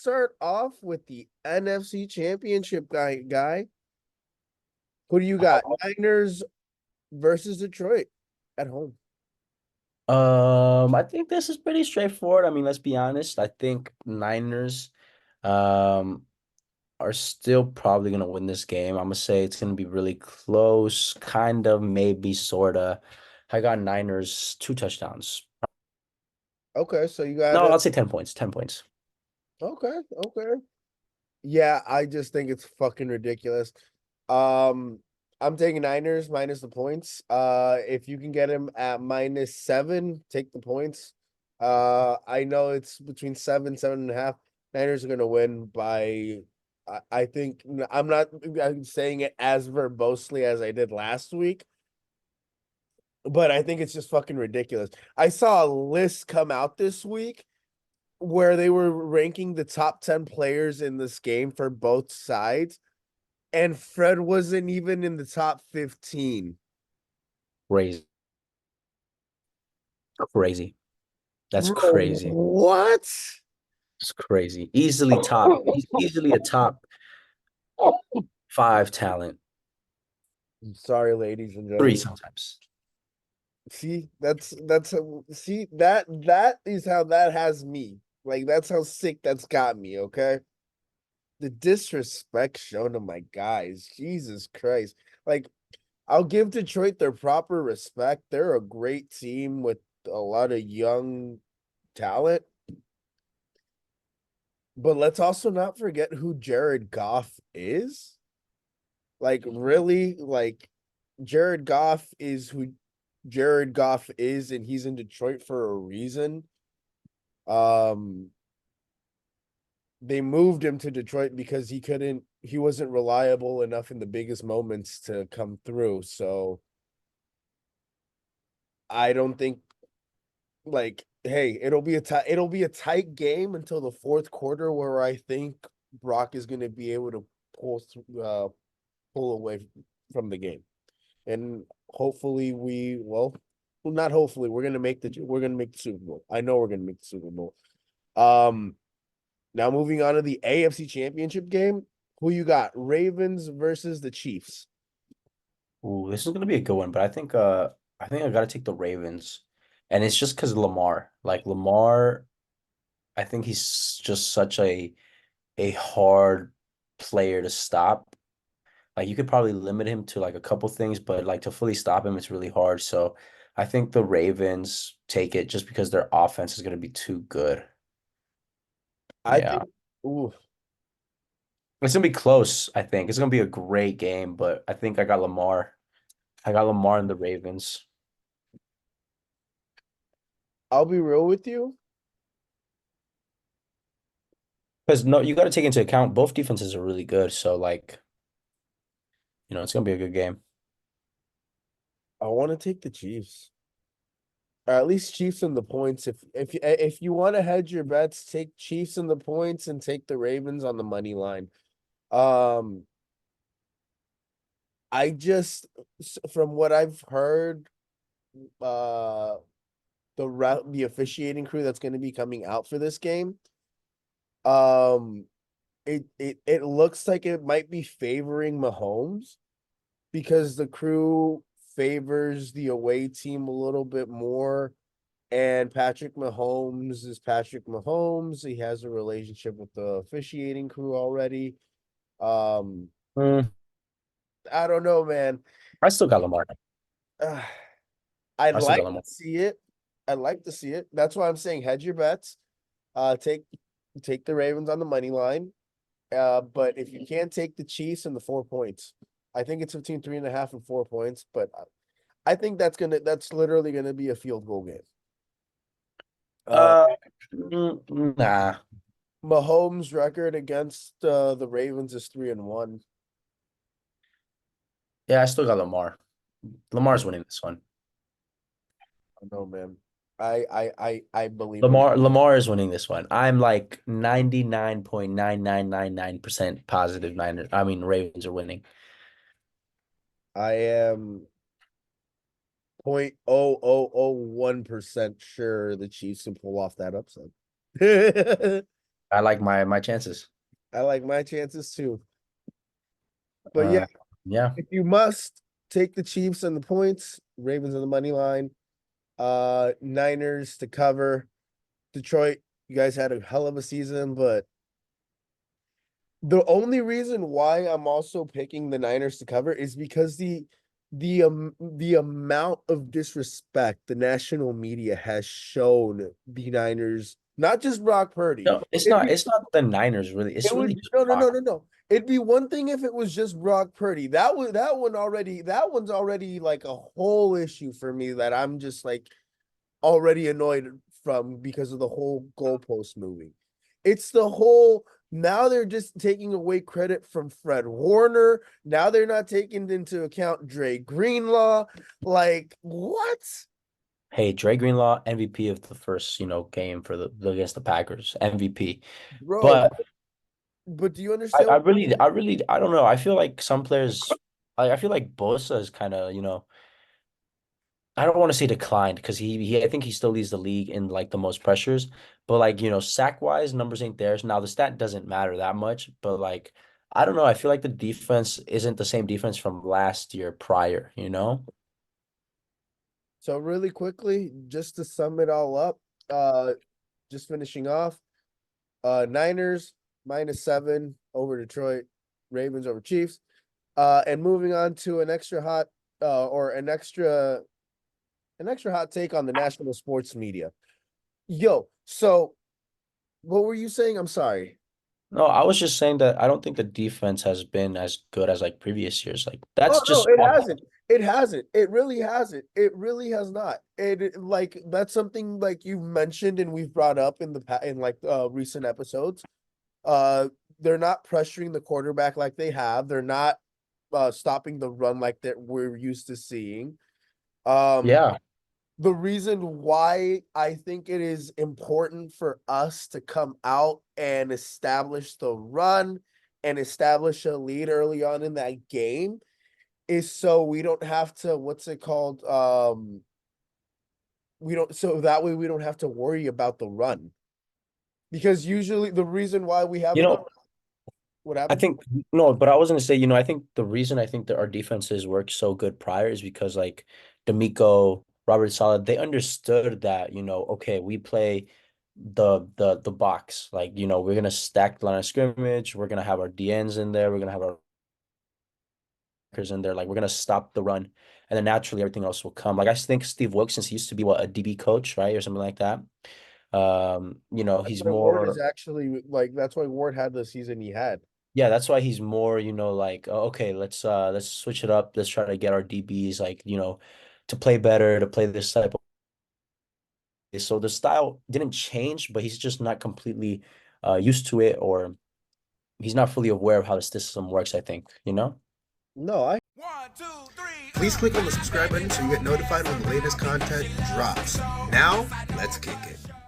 start off with the NFC Championship guy. Who do you got? Niners versus Detroit at home. I think this is pretty straightforward. I mean, let's be honest. I think Niners um are still probably gonna win this game. I'm gonna say it's gonna be really close, kind of, maybe, sorta. I got Niners 2 touchdowns. Okay, so you got No, it. I'll say 10 points. 10 points. Okay. Yeah, I just think it's fucking ridiculous. Um, I'm taking Niners minus the points. If you can get him at -7, take the points. I know it's between 7.5. Niners are gonna win by. I think I'm saying it as verbosely as I did last week, but I think it's just fucking ridiculous. I saw a list come out this week where they were ranking the top 10 players in this game for both sides, and Fred wasn't even in the top 15. Crazy. Crazy. That's Bro, crazy. what? It's crazy. Easily top. He's easily a top 5 talent. Sorry, ladies and 3 gentlemen. sometimes. See, see that is how that has me. Like that's how sick that's got me, okay? The disrespect shown to my guys. Jesus Christ. Like I'll give Detroit their proper respect. They're a great team with a lot of young talent. But let's also not forget who Jared Goff is. Like, really? Like, Jared Goff is who Jared Goff is, and he's in Detroit for a reason. Um, they moved him to Detroit because he wasn't reliable enough in the biggest moments to come through. So I don't think like, hey, it'll be a tight game until the fourth quarter where I think Brock is going to be able to pull away from the game, and hopefully not hopefully we're gonna make the Super Bowl. I know we're gonna make the Super Bowl. Um, Now moving on to the AFC Championship game, who you got? Ravens versus the Chiefs. Ooh, this is gonna be a good one, but I think I gotta take the Ravens. And it's just because Lamar. Like Lamar, I think he's just such a hard player to stop. Like you could probably limit him to like a couple things, but like to fully stop him, it's really hard. So I think the Ravens take it just because their offense is gonna be too good. I Yeah. think, ooh, It's gonna be close, I think. It's gonna be a great game, but I think I got Lamar. I got Lamar and the Ravens. I'll be real with you. Because no, you got to take into account both defenses are really good. So like, it's gonna be a good game. I want to take the Chiefs. Or at least Chiefs in the points. If you want to hedge your bets, take Chiefs in the points and take the Ravens on the money line. Um, I just from what I've heard, uh, the officiating crew that's going to be coming out for this game, um, it looks like it might be favoring Mahomes because the crew favors the away team a little bit more. And Patrick Mahomes is Patrick Mahomes. He has a relationship with the officiating crew already. Um, Mm, I don't know, man. I still got Lamar. Uh, I'd I still like got to Lamar. see it. I'd like to see it. That's why I'm saying hedge your bets. Take the Ravens on the money line. But if you can't take the Chiefs and the 4 points, I think it's between 3.5 and 4 points. But I think that's literally gonna be a field goal game. Uh, Uh, nah. Mahomes' record against the Ravens is 3-1. Yeah, I still got Lamar. Lamar's winning this one. I know, man. I believe him. Lamar is winning this one. I'm like 99.9999% positive Niners. I mean Ravens are winning. I am 0.0001% sure the Chiefs can pull off that upset. I like my chances. I like my chances too. But yeah, Uh, yeah. if you must take the Chiefs and the points, Ravens on the money line, Niners to cover. Detroit, you guys had a hell of a season, but the only reason why I'm also picking the Niners to cover is because the amount of disrespect the national media has shown the Niners, not just Brock Purdy. No, it's It'd not. be It's not the Niners really. it It's really would just no no no Brock. no no. It'd be one thing if it was just Brock Purdy. That one's already like a whole issue for me that I'm just like already annoyed from because of the whole goalpost moving. It's the whole now they're just taking away credit from Fred Warner. Now they're not taking into account Dre Greenlaw. Like what? Hey, Dre Greenlaw, MVP of the first, game for the against the Packers, MVP. Bro, But but do you I, understand I what I'm really, saying? I really, I don't know. I feel like some players, I feel like Bosa is kind of, I don't want to say declined because I think he still leads the league in like the most pressures, but like, sack wise, numbers ain't theirs. Now the stat doesn't matter that much, but like, I don't know. I feel like the defense isn't the same defense from last year prior, you know? So really quickly, just to sum it all up, uh just finishing off, Niners -7 over Detroit, Ravens over Chiefs. And moving on to an extra hot or an extra hot take on the national sports media. Yo, so what were you saying? I'm sorry. No, I was just saying that I don't think the defense has been as good as like previous years. Like Oh that's no, just it one. hasn't. It hasn't. It really hasn't. It really has not. Like that's something like you've mentioned and we've brought up in in like recent episodes. Uh they're not pressuring the quarterback like they have. They're not stopping the run like that we're used to seeing. Um Yeah. the reason why I think it is important for us to come out and establish the run and establish a lead early on in that game is so we don't have to what's it called? We don't so that way we don't have to worry about the run. Because usually the reason why we You haven't know, what I happened? think no, but I was gonna say, I think the reason I think that our defenses worked so good prior is because like D'Amico, Robert Saleh, they understood that, okay, we play the box. Like, we're gonna stack the line of scrimmage, we're gonna have our DNs in there, we're gonna have our in there, like we're gonna stop the run, and then naturally everything else will come. Like I think Steve Wilkes, since he used to be a DB coach, right, or something like that. That's He's why Ward is more. actually like that's why Ward had the season he had. Yeah, that's why he's more, like, okay, let's switch it up. Let's try to get our DBs like, to play better, to play this type of way. So the style didn't change, but he's just not completely used to it, or he's not fully aware of how the system works, I think, you know? No, I please click on the subscribe button so you get notified when the latest content drops. Now, let's kick it.